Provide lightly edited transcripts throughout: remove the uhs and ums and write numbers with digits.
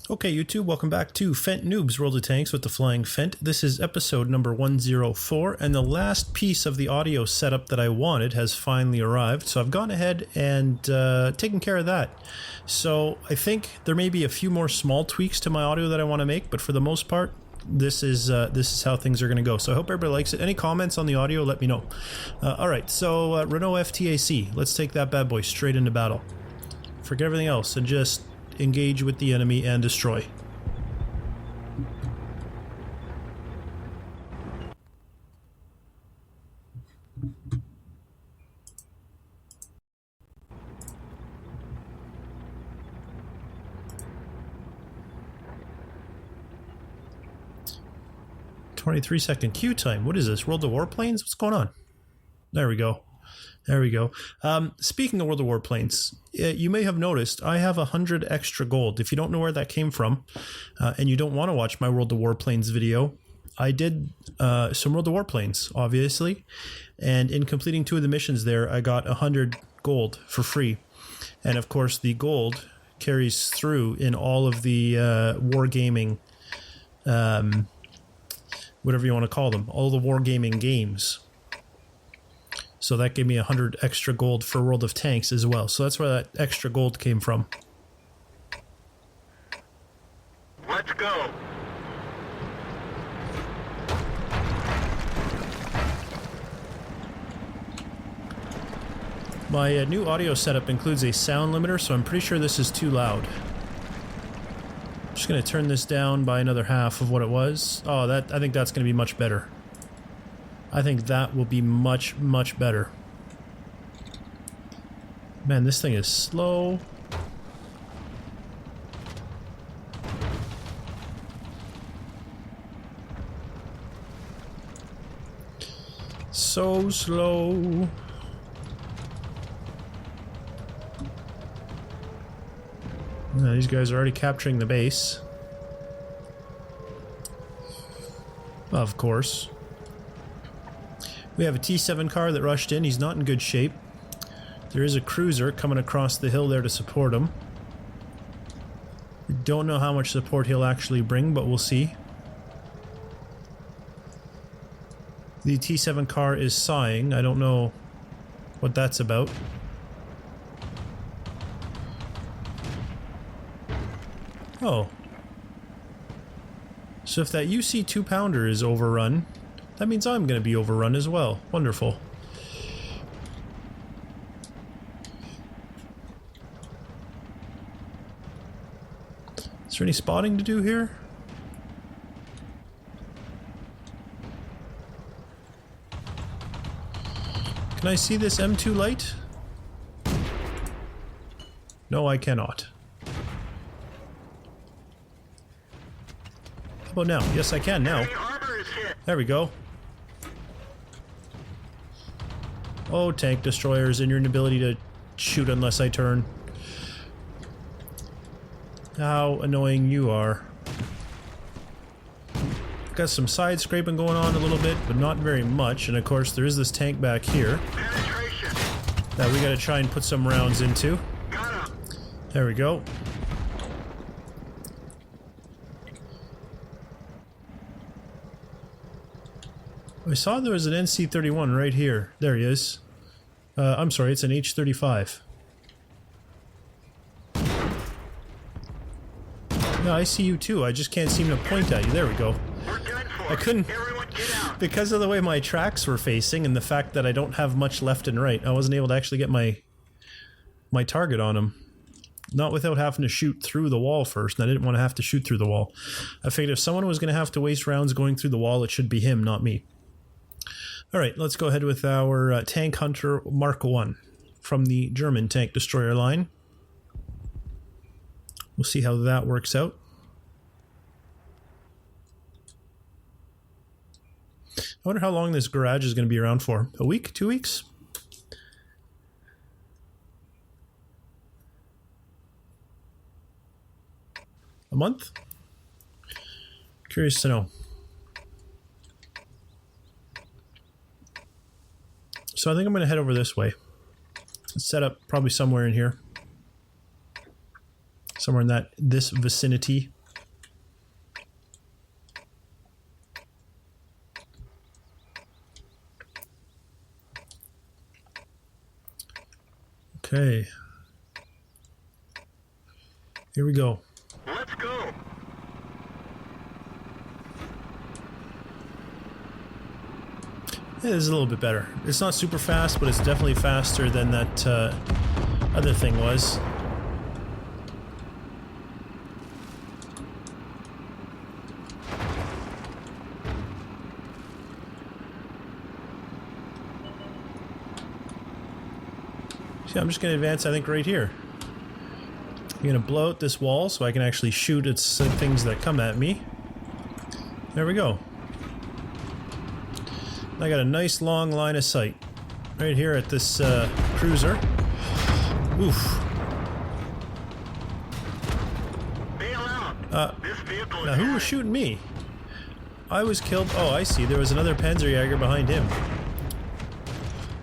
Okay, YouTube, welcome back to Phent Noobs World of Tanks with the Flying Phent. This is episode number 104, and the last piece of the audio setup that I wanted has finally arrived. So I've gone ahead and taken care of that. So I think there may be a few more small tweaks to my audio that I want to make, but for the most part, this is how things are going to go. So I hope everybody likes it. Any comments on the audio, let me know. Alright, so Renault FTAC. Let's take that bad boy straight into battle. Forget everything else and just engage with the enemy and destroy. "23-second queue time." What is this? World of Warplanes? What's going on? There we go. There we go. Speaking of World of Warplanes, you may have noticed I have 100 extra gold. If you don't know where that came from, and you don't want to watch my World of Warplanes video, I did some World of Warplanes, obviously, and in completing 2 of the missions there, I got 100 gold for free. And of course, the gold carries through in all of the Wargaming, whatever you want to call them, all the Wargaming games. So that gave me 100 extra gold for World of Tanks as well. So that's where that extra gold came from. Let's go. My new audio setup includes a sound limiter, so I'm pretty sure this is too loud. Just going to turn this down by another half of what it was. Oh, I think that's going to be much better. I think that will be much, much better. Man, this thing is slow. So slow. These guys are already capturing the base. Of course. We have a T7 car that rushed in. He's not in good shape. There is a cruiser coming across the hill there to support him. We don't know how much support he'll actually bring, but we'll see. The T7 car is sighing. I don't know what that's about. Oh. So if that UC 2-pounder is overrun, that means I'm going to be overrun as well. Wonderful. Is there any spotting to do here? Can I see this M2 light? No, I cannot. How about now? Yes, I can now. There we go. Oh, tank destroyers and your inability to shoot unless I turn. How annoying you are. Got some side scraping going on a little bit, but not very much. And of course, there is this tank back here that we gotta try and put some rounds into. There we go. I saw there was an NC-31 right here. There he is. I'm sorry, it's an H-35. Yeah, I see you too. I just can't seem to point at you. There we go. I couldn't... Because of the way my tracks were facing and the fact that I don't have much left and right, I wasn't able to actually get my target on him. Not without having to shoot through the wall first, and I didn't want to have to shoot through the wall. I figured if someone was going to have to waste rounds going through the wall, it should be him, not me. Alright, let's go ahead with our Tank Hunter Mark 1 from the German tank destroyer line. We'll see how that works out. I wonder how long this garage is going to be around for. A week? 2 weeks? A month? Curious to know. So I think I'm going to head over this way. Set up probably somewhere in here. Somewhere in this vicinity. Okay. Here we go. Let's go. Yeah, this is a little bit better. It's not super fast, but it's definitely faster than that other thing was. See, I'm just going to advance, I think, right here. I'm going to blow out this wall so I can actually shoot at things that come at me. There we go. I got a nice long line of sight right here at this cruiser. Oof. Bail out. This vehicle Now is who was shooting me? I was killed. Oh, I see. There was another Pz.Jag behind him.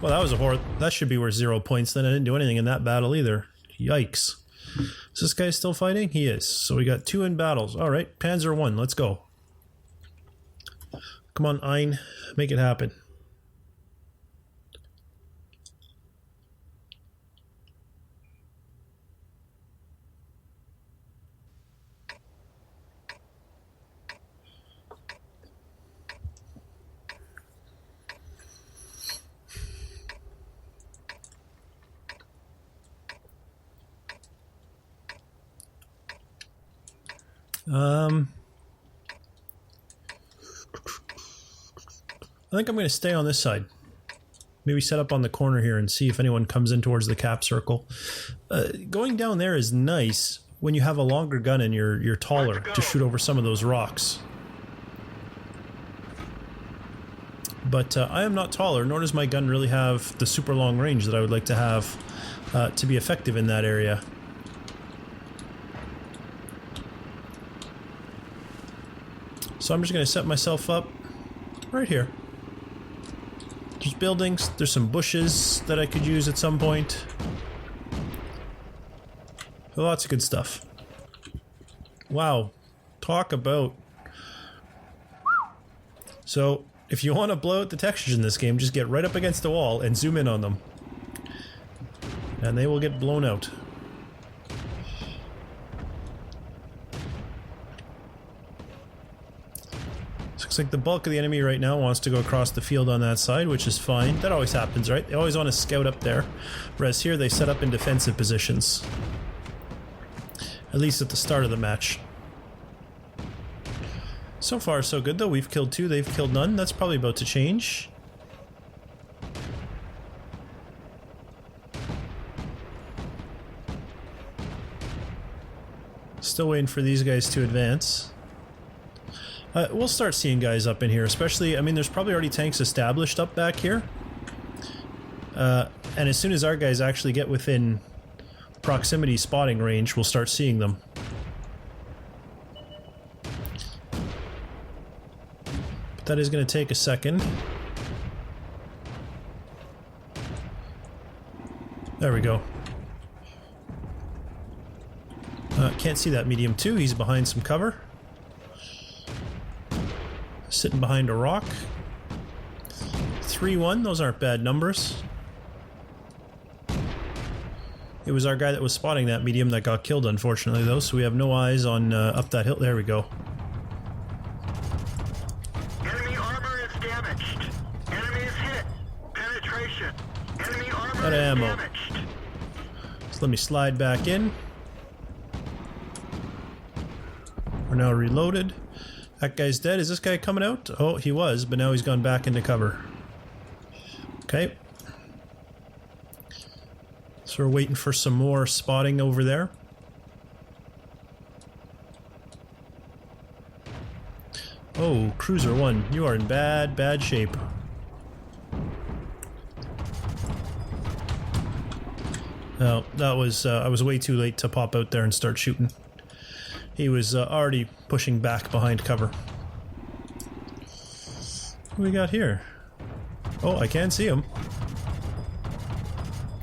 Well, that was a horror. That should be worth 0 points. Then I didn't do anything in that battle either. Yikes. Is this guy still fighting? He is. So we got 2 in battles. All right, Panzer 1. Let's go. Come on, Ein. Make it happen. I think I'm going to stay on this side. Maybe set up on the corner here and see if anyone comes in towards the cap circle. Going down there is nice when you have a longer gun and you're taller to shoot over some of those rocks. But I am not taller, nor does my gun really have the super long range that I would like to have to be effective in that area. So I'm just going to set myself up right here. There's buildings, there's some bushes that I could use at some point. Lots of good stuff. Wow. Talk about... So, if you want to blow out the textures in this game, just get right up against the wall and zoom in on them. And they will get blown out. Looks like the bulk of the enemy right now wants to go across the field on that side, which is fine. That always happens, right? They always want to scout up there. Whereas here they set up in defensive positions. At least at the start of the match. So far so good though. We've killed 2, they've killed none. That's probably about to change. Still waiting for these guys to advance. We'll start seeing guys up in here, especially, I mean, there's probably already tanks established up back here. And as soon as our guys actually get within proximity spotting range, we'll start seeing them. But that is going to take a second. There we go. Can't see that medium 2, he's behind some cover. Sitting behind a rock. 3-1, those aren't bad numbers. It was our guy that was spotting that medium that got killed, unfortunately, though, so we have no eyes on up that hill. There we go. Enemy armor is damaged. Enemy is hit. Penetration. Enemy armor Out of ammo. is damaged. So let me slide back in. We're now reloaded. That guy's dead. Is this guy coming out? Oh, he was, but now he's gone back into cover. Okay. So we're waiting for some more spotting over there. Oh, Cruiser 1, you are in bad shape. Oh, that was, I was way too late to pop out there and start shooting. He was already pushing back behind cover. What do we got here? Oh, I can see him.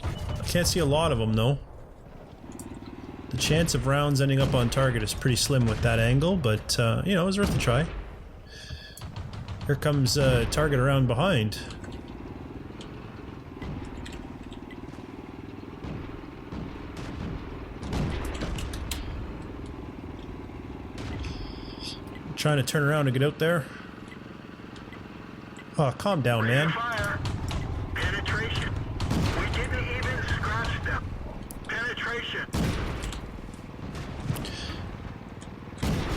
I can't see a lot of them, though. The chance of rounds ending up on target is pretty slim with that angle, but, you know, it was worth a try. Here comes target around behind. Trying to turn around and get out there. Oh, calm down, man. Fire. Penetration. We didn't even scratch them. Penetration.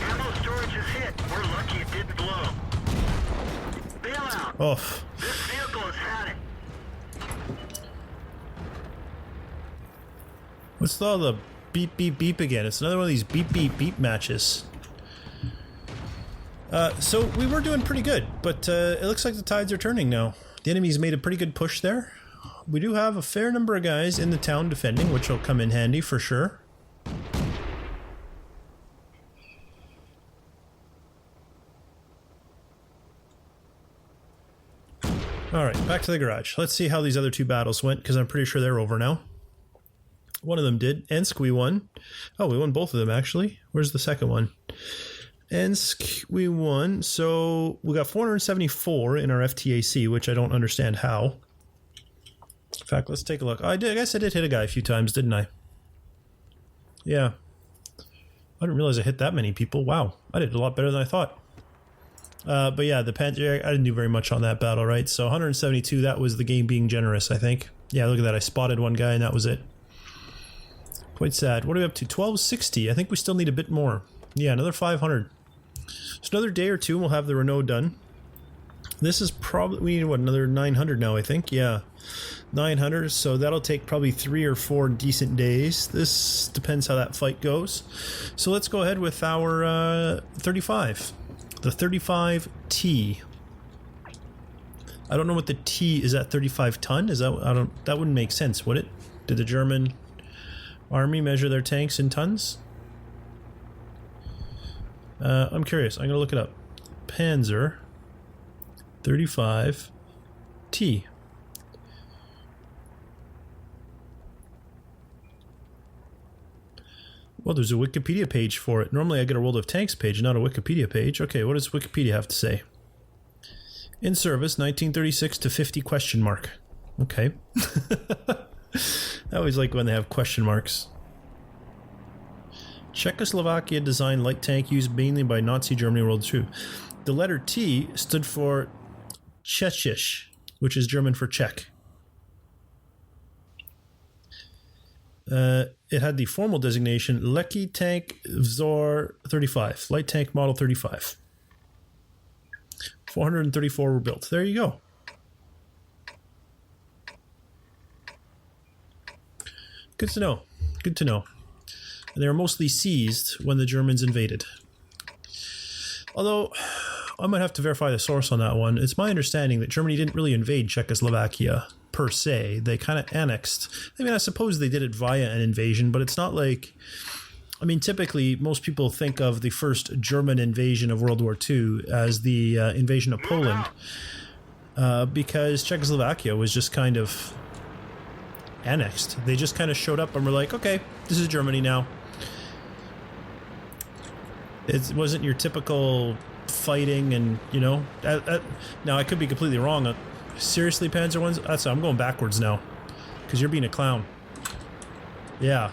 Ammo storage is hit. We're lucky it didn't blow. Bail out. Oh. This vehicle has had it. What's all the beep beep beep again? It's another one of these beep beep beep matches. So we were doing pretty good, but it looks like the tides are turning now. The enemy's made a pretty good push there. We do have a fair number of guys in the town defending, which will come in handy for sure. Alright, back to the garage. Let's see how these other two battles went, because I'm pretty sure they're over now. One of them did. Ensk, we won. Oh, we won both of them, actually. Where's the second one? Ensk, we won. So we got 474 in our FTAC, which I don't understand how. In fact, let's take a look. I guess I did hit a guy a few times, didn't I? Yeah. I didn't realize I hit that many people. Wow. I did a lot better than I thought. But yeah, the Pz.Jag, I didn't do very much on that battle, right? So 172, that was the game being generous, I think. Yeah, look at that. I spotted one guy and that was it. Quite sad. What are we up to? 1260. I think we still need a bit more. Yeah, another 500. So another day or two and we'll have the Renault done. This is probably, we need what, another 900 now, I think. Yeah, 900. So that'll take probably 3 or 4 decent days. This depends how that fight goes. So let's go ahead with our 35. The 35T. I don't know what the T is at 35 ton. Is that, that wouldn't make sense, would it? Did the German army measure their tanks in tons? I'm curious. I'm going to look it up. Panzer 35T. Well, there's a Wikipedia page for it. Normally I get a World of Tanks page, not a Wikipedia page. Okay, what does Wikipedia have to say? In service, 1936 to 50 question mark. Okay. I always like when they have question marks. Czechoslovakia designed light tank used mainly by Nazi Germany World War II. The letter T stood for Tschechisch, which is German for Czech. It had the formal designation Leki Tank Vzor 35, light tank model 35. 434 were built. There you go. Good to know. Good to know. And they were mostly seized when the Germans invaded. Although, I might have to verify the source on that one. It's my understanding that Germany didn't really invade Czechoslovakia, per se. They kind of annexed. I mean, I suppose they did it via an invasion, but it's not like... I mean, typically, most people think of the first German invasion of World War II as the invasion of Poland, because Czechoslovakia was just kind of annexed. They just kind of showed up and were like, okay, this is Germany now. It wasn't your typical fighting and, you know... now, I could be completely wrong. Seriously, Panzer ones? I'm going backwards now. Because you're being a clown. Yeah.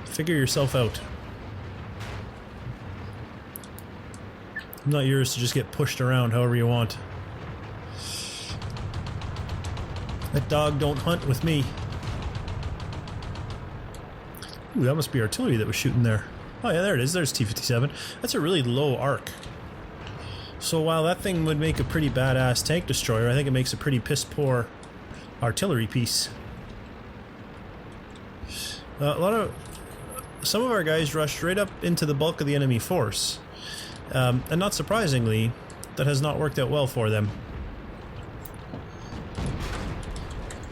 Figure yourself out. I'm not yours to just get pushed around however you want. That dog don't hunt with me. Ooh, that must be artillery that was shooting there. Oh yeah, there it is. There's T-57. That's a really low arc. So while that thing would make a pretty badass tank destroyer, I think it makes a pretty piss-poor artillery piece. Some of our guys rushed right up into the bulk of the enemy force. And not surprisingly, that has not worked out well for them.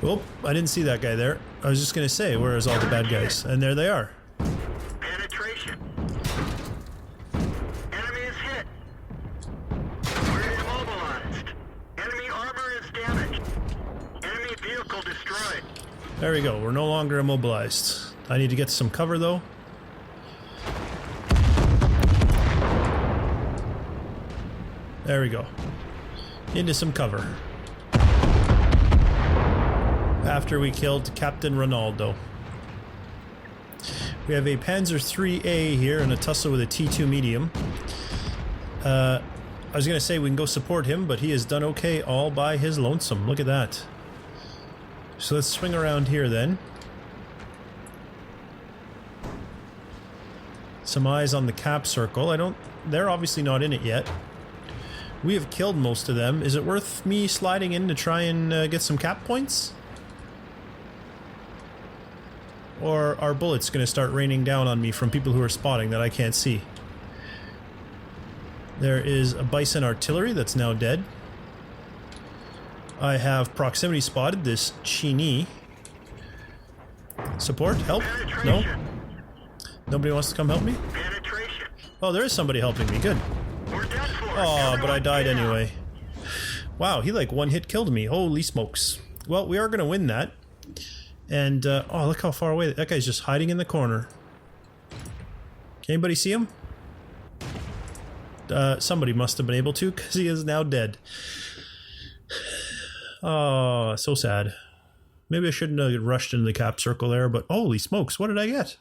Oh, I didn't see that guy there. I was just going to say, where is all the bad guys? And there they are. Penetration. Enemy is hit. We're immobilized. Enemy armor is damaged. Enemy vehicle destroyed. There we go. We're no longer immobilized. I need to get some cover, though. There we go. Into some cover. After we killed Captain Ronaldo. We have a Panzer IIIA here and a tussle with a T2 medium. I was going to say we can go support him, but he has done okay all by his lonesome. Look at that. So let's swing around here then. Some eyes on the cap circle. They're obviously not in it yet. We have killed most of them. Is it worth me sliding in to try and get some cap points? Or are bullets going to start raining down on me from people who are spotting that I can't see? There is a Bison artillery that's now dead. I have proximity spotted this Chini. Support? Help? No? Nobody wants to come help me? Penetration. Oh, there is somebody helping me. Good. We're done for. Oh, but I Everyone died get out. anyway. Wow, he like one hit killed me. Holy smokes. Well, we are going to win that. And, oh, look how far away. That guy's just hiding in the corner. Can anybody see him? Somebody must have been able to, because he is now dead. Oh, so sad. Maybe I shouldn't have rushed into the cap circle there, but holy smokes, what did I get?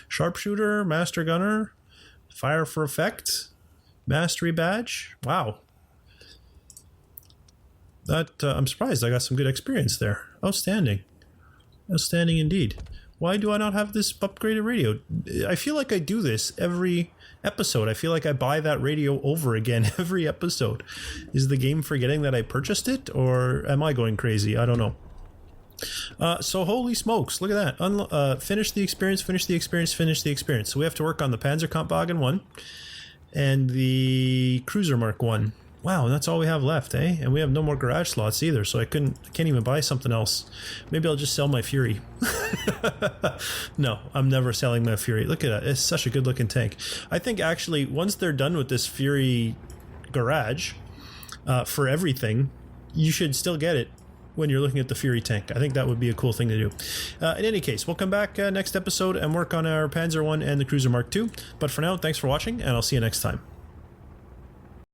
Sharpshooter, Master Gunner, Fire for Effect, Mastery Badge. Wow. That, I'm surprised I got some good experience there. Outstanding. Outstanding indeed. Why do I not have this upgraded radio? I feel like I do this every episode. I feel like I buy that radio over again every episode. Is the game forgetting that I purchased it, or am I going crazy? I don't know. So holy smokes, look at that. Finish the experience, finish the experience, finish the experience. So we have to work on the Panzerkampfwagen 1 and the Cruiser Mark 1. Wow, and that's all we have left, eh? And we have no more garage slots either, so I can't even buy something else. Maybe I'll just sell my Fury. No, I'm never selling my Fury. Look at that, it's such a good looking tank. I think actually, once they're done with this Fury garage, for everything, you should still get it when you're looking at the Fury tank. I think that would be a cool thing to do. In any case, we'll come back next episode and work on our Panzer 1 and the Cruiser Mark 2. But for now, thanks for watching, and I'll see you next time.